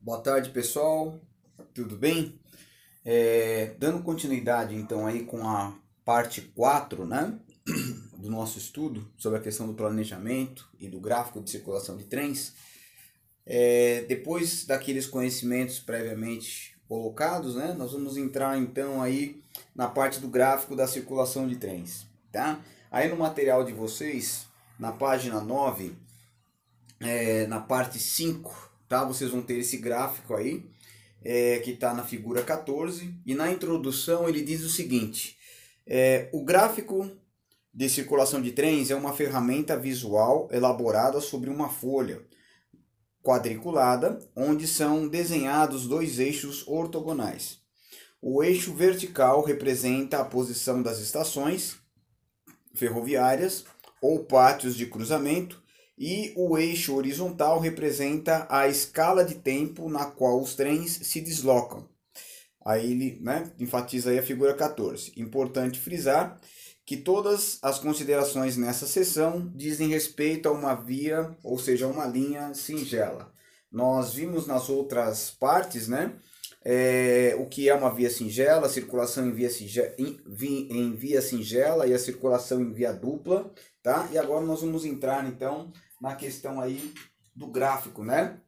Boa tarde, pessoal. Tudo bem? Dando continuidade então aí com a parte 4, né, do nosso estudo sobre a questão do planejamento e do gráfico de circulação de trens. Depois daqueles conhecimentos previamente colocados, né, nós vamos entrar então aí na parte do gráfico da circulação de trens, tá? Aí no material de vocês, na página 9, na parte 5, tá? Vocês vão ter esse gráfico aí, que está na figura 14, e na introdução ele diz o seguinte: o gráfico de circulação de trens é uma ferramenta visual elaborada sobre uma folha quadriculada, onde são desenhados dois eixos ortogonais. O eixo vertical representa a posição das estações ferroviárias ou pátios de cruzamento, e o eixo horizontal representa a escala de tempo na qual os trens se deslocam. Aí ele, né, enfatiza aí a figura 14. Importante frisar que todas as considerações nessa seção dizem respeito a uma via, ou seja, uma linha singela. Nós vimos nas outras partes, né, o que é uma via singela, a circulação em via singela e a circulação em via dupla, tá? E agora nós vamos entrar então na questão aí do gráfico, né,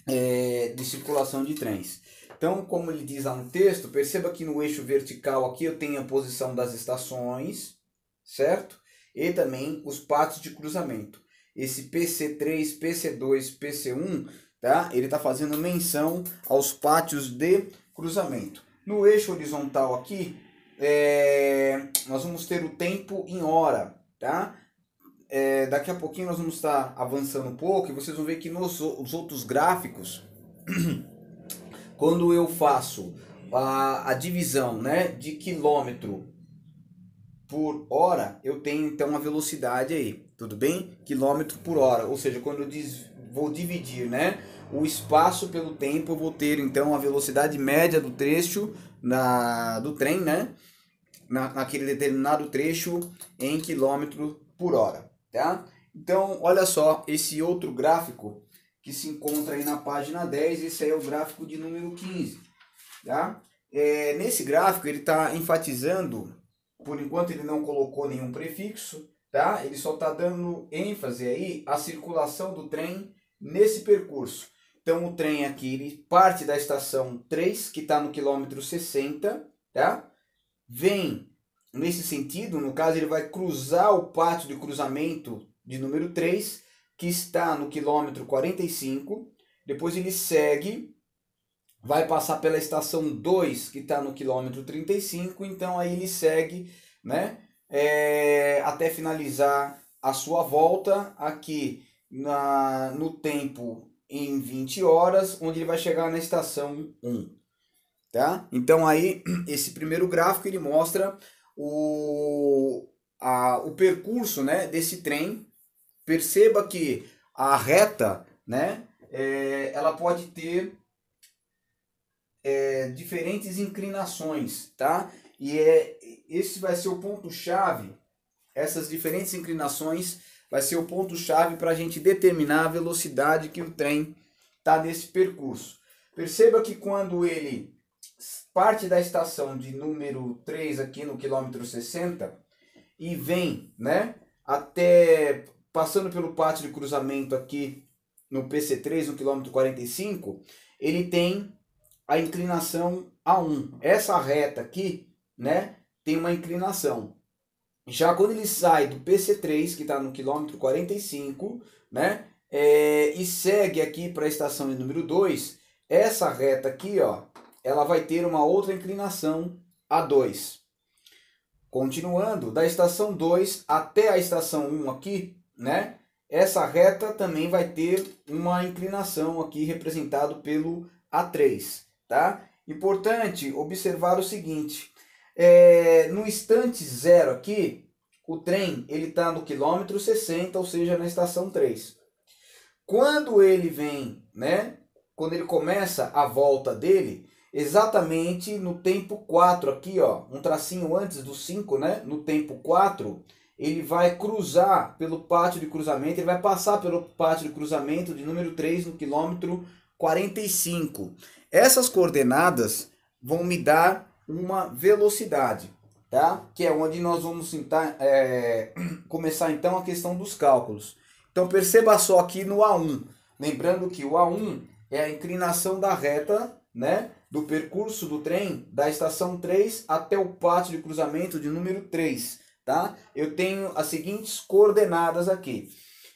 de circulação de trens. Então, como ele diz lá no texto, perceba que no eixo vertical aqui eu tenho a posição das estações, certo? E também os pátios de cruzamento. Esse PC3, PC2, PC1, tá? Ele está fazendo menção aos pátios de cruzamento. No eixo horizontal aqui, nós vamos ter o tempo em hora, tá? Daqui a pouquinho nós vamos estar avançando um pouco e vocês vão ver que nos outros gráficos, quando eu faço a divisão, né, de quilômetro por hora, eu tenho então a velocidade aí, tudo bem? Quilômetro por hora, ou seja, quando eu vou dividir, né, o espaço pelo tempo, eu vou ter então a velocidade média do trecho do trem, né, naquele determinado trecho em quilômetro por hora, tá? Então, olha só esse outro gráfico que se encontra aí na página 10, esse aí é o gráfico de número 15, tá? Nesse gráfico ele está enfatizando, por enquanto ele não colocou nenhum prefixo, tá? Ele só está dando ênfase aí à circulação do trem nesse percurso. Então o trem aqui ele parte da estação 3, que está no quilômetro 60, tá? Vem nesse sentido, no caso ele vai cruzar o pátio de cruzamento de número 3, que está no quilômetro 45, depois ele segue, vai passar pela estação 2, que está no quilômetro 35, então aí ele segue, né, até finalizar a sua volta aqui no tempo em 20 horas, onde ele vai chegar na estação 1. Tá? Então aí esse primeiro gráfico ele mostra o percurso, né, desse trem. Perceba que a reta, né, ela pode ter diferentes inclinações, tá? E esse vai ser o ponto-chave, essas diferentes inclinações vai ser o ponto-chave para a gente determinar a velocidade que o trem está nesse percurso. Perceba que quando ele parte da estação de número 3 aqui no quilômetro 60 e vem, né, até passando pelo pátio de cruzamento aqui no PC3 no quilômetro 45, ele tem a inclinação A1. Essa reta aqui, né, tem uma inclinação. Já quando ele sai do PC3, que está no quilômetro 45, né, e segue aqui para a estação de número 2, essa reta aqui, ó, ela vai ter uma outra inclinação A2. Continuando, da estação 2 até a estação 1 aqui, né, essa reta também vai ter uma inclinação aqui representado pelo A3, tá? Importante observar o seguinte, no instante zero aqui, o trem ele está no quilômetro 60, ou seja, na estação 3. Quando ele vem, né, quando ele começa a volta dele, exatamente no tempo 4 aqui, ó, um tracinho antes do 5, né, no tempo 4, ele vai cruzar pelo pátio de cruzamento, ele vai passar pelo pátio de cruzamento de número 3 no quilômetro 45. Essas coordenadas vão me dar uma velocidade, tá? Que é onde nós vamos tentar, começar então a questão dos cálculos. Então perceba só aqui no A1, lembrando que o A1 é a inclinação da reta, né, do percurso do trem da estação 3 até o pátio de cruzamento de número 3, tá? Eu tenho as seguintes coordenadas aqui.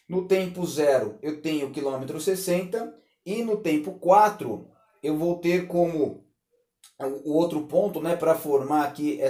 No tempo 0 eu tenho o quilômetro 60 e no tempo 4 eu vou ter como o outro ponto, né, para formar aqui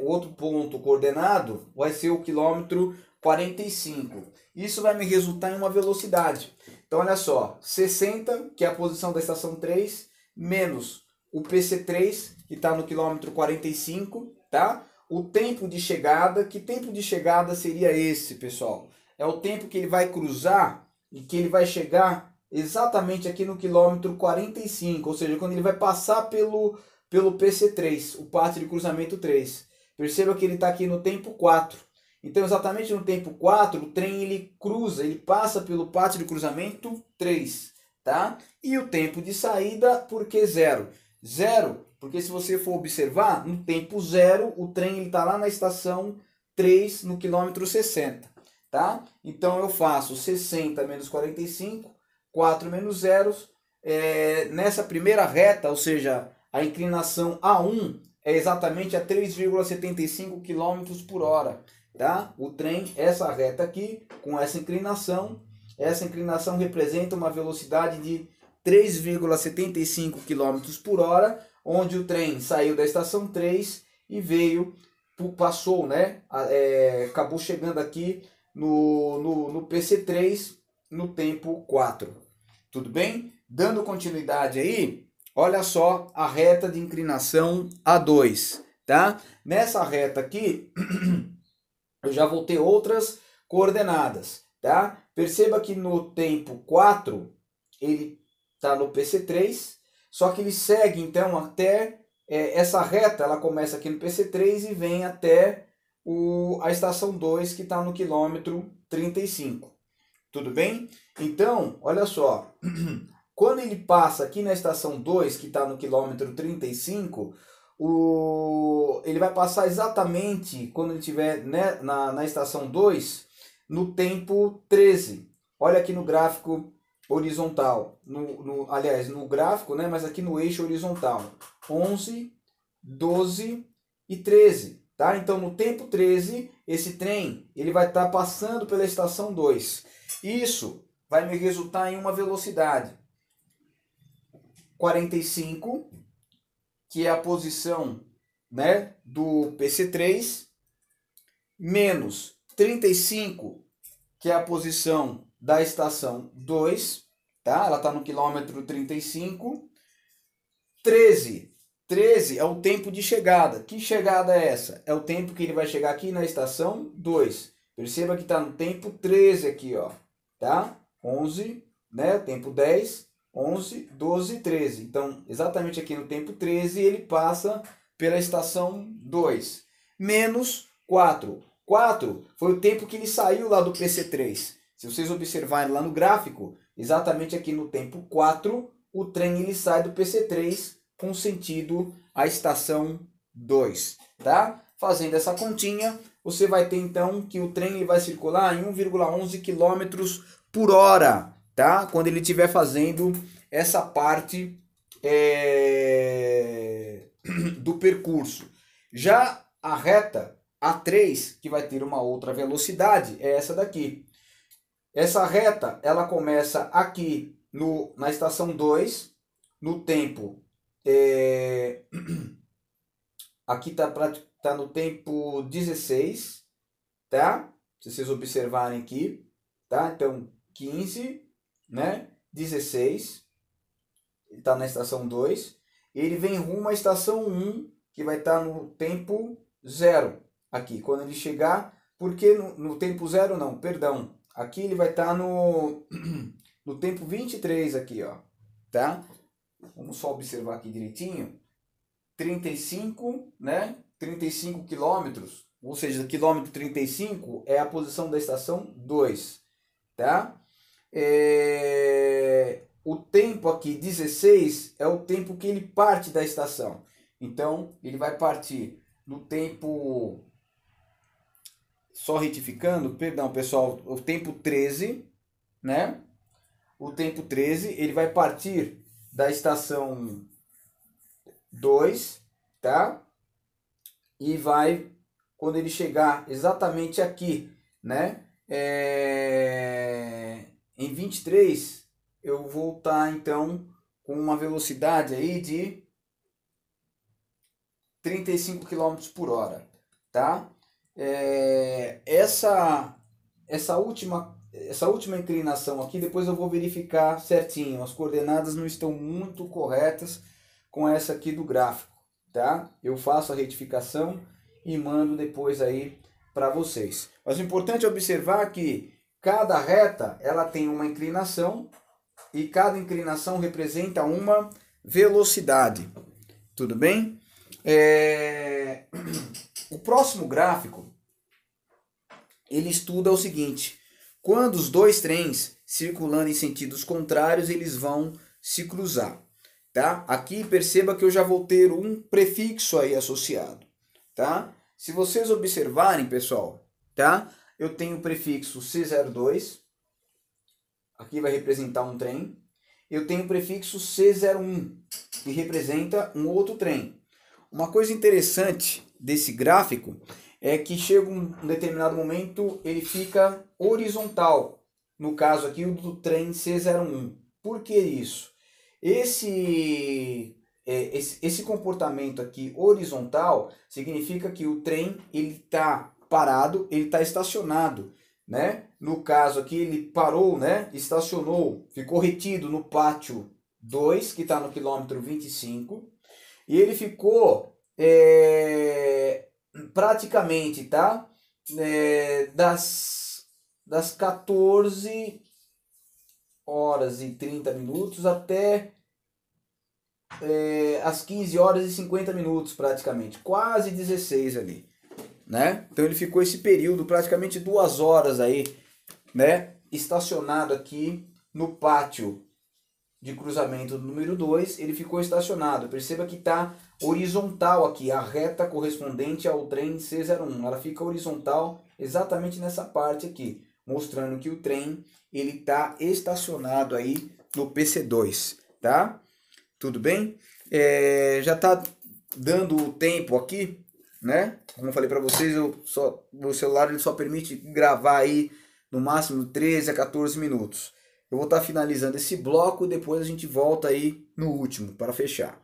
o outro ponto coordenado vai ser o quilômetro 45. Isso vai me resultar em uma velocidade. Então, olha só, 60, que é a posição da estação 3, menos o PC3, que está no quilômetro 45, tá? O tempo de chegada, que tempo de chegada seria esse, pessoal? É o tempo que ele vai cruzar e que ele vai chegar exatamente aqui no quilômetro 45, ou seja, quando ele vai passar pelo PC3, o pátio de cruzamento 3. Perceba que ele está aqui no tempo 4. Então, exatamente no tempo 4, o trem ele cruza, ele passa pelo pátio de cruzamento 3, tá? E o tempo de saída, por que 0? 0, porque se você for observar, no tempo 0, o trem está lá na estação 3, no quilômetro 60, tá? Então, eu faço 60 menos 45, 4 menos 0, nessa primeira reta, ou seja, a inclinação A1 é exatamente a 3,75 km por hora. Tá? O trem, essa reta aqui, com essa inclinação representa uma velocidade de 3,75 km por hora, onde o trem saiu da estação 3 e passou, né? Acabou chegando aqui no PC3 no tempo 4. Tudo bem? Dando continuidade aí, olha só a reta de inclinação A2, tá? Nessa reta aqui, eu já vou ter outras coordenadas, tá? Perceba que no tempo 4, ele está no PC3, só que ele segue, então, até essa reta, ela começa aqui no PC3 e vem até a estação 2, que está no quilômetro 35. Tudo bem? Então, olha só, quando ele passa aqui na estação 2, que está no quilômetro 35, ele vai passar exatamente quando ele estiver, né, na estação 2, no tempo 13. Olha aqui no gráfico horizontal, aliás, no gráfico, né, mas aqui no eixo horizontal, 11, 12 e 13. Tá? Então, no tempo 13, esse trem ele vai estar passando pela estação 2. Isso vai me resultar em uma velocidade 45, que é a posição, né, do PC3, menos 35, que é a posição da estação 2, tá? Ela está no quilômetro 35. 13 é o tempo de chegada. Que chegada é essa? É o tempo que ele vai chegar aqui na estação 2. Perceba que está no tempo 13 aqui, ó, tá? 11, né? Tempo 10, 11, 12, 13. Então, exatamente aqui no tempo 13, ele passa pela estação 2. Menos 4. 4 foi o tempo que ele saiu lá do PC3. Se vocês observarem lá no gráfico, exatamente aqui no tempo 4, o trem ele sai do PC3 com sentido à estação 2. Tá? Fazendo essa continha, você vai ter então que o trem ele vai circular em 1,11 km por hora. Tá? Quando ele estiver fazendo essa parte do percurso. Já a reta A3, que vai ter uma outra velocidade, é essa daqui. Essa reta ela começa aqui na estação 2, no tempo. Aqui tá no tempo 16, tá? Se vocês observarem aqui, tá? Então 15, né? 16, ele está na estação 2, ele vem rumo à estação 1, que vai estar no tempo 0, aqui, quando ele chegar, porque no tempo 0 não, perdão, aqui ele vai estar no tempo 23 aqui, ó, tá? Vamos só observar aqui direitinho, 35, né? 35 quilômetros, ou seja, quilômetro 35 é a posição da estação 2, tá? o tempo aqui 16 é o tempo que ele parte da estação. Então ele vai partir no tempo, só retificando, perdão pessoal, o tempo 13, né? O tempo 13 ele vai partir da estação 2, tá? E vai, quando ele chegar exatamente aqui, né? Em 23, eu vou estar então com uma velocidade aí de 35 km por hora, tá? Essa última inclinação aqui, depois eu vou verificar certinho. As coordenadas não estão muito corretas com essa aqui do gráfico, tá? Eu faço a retificação e mando depois aí para vocês. Mas o importante é observar que cada reta ela tem uma inclinação e cada inclinação representa uma velocidade. Tudo bem? O próximo gráfico ele estuda o seguinte: quando os dois trens circulando em sentidos contrários, eles vão se cruzar, tá? Aqui perceba que eu já vou ter um prefixo aí associado, tá? Se vocês observarem, pessoal, tá? Eu tenho o prefixo C02, aqui vai representar um trem. Eu tenho o prefixo C01, que representa um outro trem. Uma coisa interessante desse gráfico é que chega um determinado momento, ele fica horizontal. No caso aqui, o do trem C01. Por que isso? Esse comportamento aqui horizontal significa que o trem ele está parado, ele está estacionado, né? No caso aqui, ele parou, né? Estacionou, ficou retido no pátio 2, que está no quilômetro 25. E ele ficou praticamente, tá? Das 14 horas e 30 minutos até as 15 horas e 50 minutos praticamente. Quase 16 ali, né? Então ele ficou esse período, praticamente 2 horas aí, né? Estacionado aqui no pátio de cruzamento número 2, ele ficou estacionado. Perceba que está horizontal aqui, a reta correspondente ao trem C01. Ela fica horizontal exatamente nessa parte aqui, mostrando que o trem ele está estacionado aí no PC2, tá? Tudo bem? Já está dando o tempo aqui, né? Como eu falei para vocês, o celular ele só permite gravar aí no máximo 13 a 14 minutos. Eu vou estar finalizando esse bloco, depois a gente volta aí no último para fechar.